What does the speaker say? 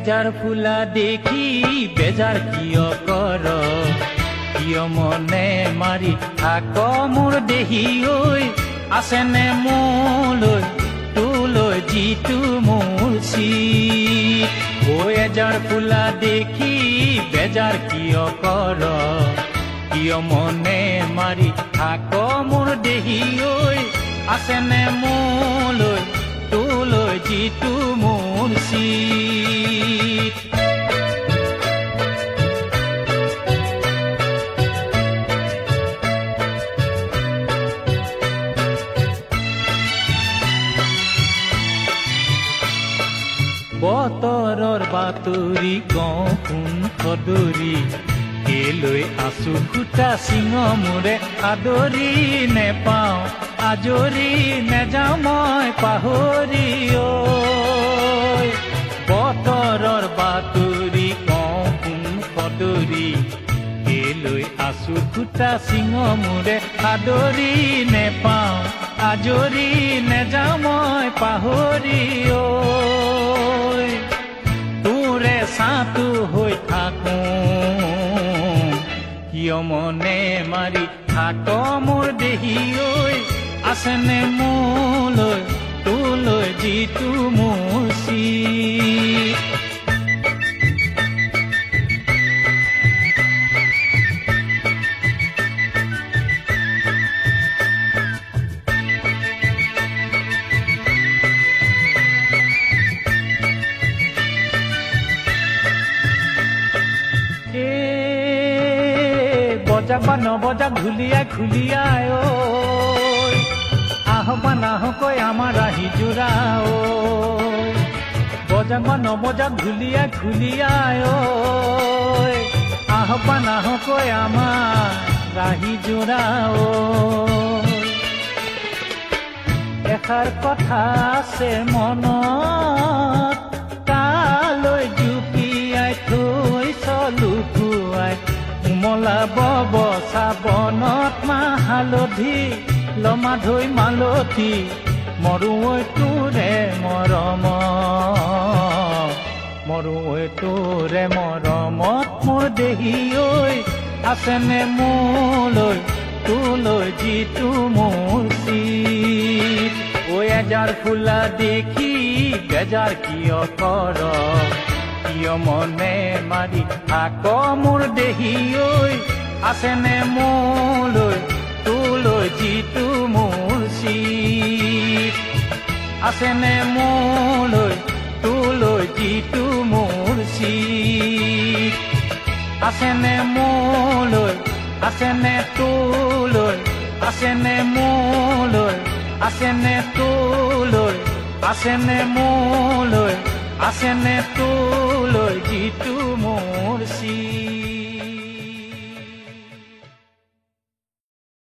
এজাৰ ফুলা দেখি বেজাৰ কিয় কৰ কিয় মনে মাৰি থাক মোৰ দেহি ঐ আছেনে মোলৈ তোলৈ যিটো মোৰ চিত ঐ এজাৰ ফুলা দেখি বেজাৰ কিয় কৰ কিয় মনে মাৰি থাক মোৰ দেহি ঐ আছেনে মোলৈ তোলৈ যিটো মোৰ চিত বতৰৰ বাতৰি কওঁ কোন সদৰি কেলৈ আছো খুটা চিঙ মোৰে আদৰি নেপাওঁ আজৰি নেযাওঁ মই পাহৰি ঐ বতৰৰ বাতৰি কওঁ কোন সদৰি কেলৈ আছো খুটা চিঙ মোৰে আদৰি নেপাওঁ আজৰি নেযাওঁ মই পাহৰি ঐ তোৰে ছাটো হৈ থাকোঁ কিয় মনে মাৰি থাক মোৰ দেহি ঐ আছেনে মোলৈ তোলৈ যিটো মোৰ চিত বজাক বা নবজাক ঘুলিয়াই খুলিয়াই ঐ আহক বা নাহকৈ আমাৰ আহি জোৰা ঐ বজাক বা নবজাক ঘুলিয়াই খুলিয়াই ঐ আহক বা নাহকৈ আমাৰ আহি জোৰা ঐ এষাৰ কথা আছে মনত তালৈ জুপিয়াই থৈছ লুকুৱাই মলা বব চাবনত মাহ হালধি লমা ধৈ মালতী মৰুৱৈ তোৰে মৰম মৰুৱৈ তোৰে মৰমত মোৰ দেহি ঐ আছেনে মোলৈ তোলৈ যিটো মোৰ চিত ঐ এজাৰ ফুলা দেখি বেজাৰ কিয় কৰ কিয় মনে মাৰি থাক মোৰ দেহি ঐ আছেনে মোলৈ তোলৈ যিটো মোৰ চিত আছেনে মোলৈ তোলৈ যিটো মোৰ চিত আছেনে মোলৈ আছেনে তোলৈ আছেনে মোলৈ আছেনে তোলৈ আছেনে মোলৈ আছেনে তোলৈ যিটো মোৰ চিত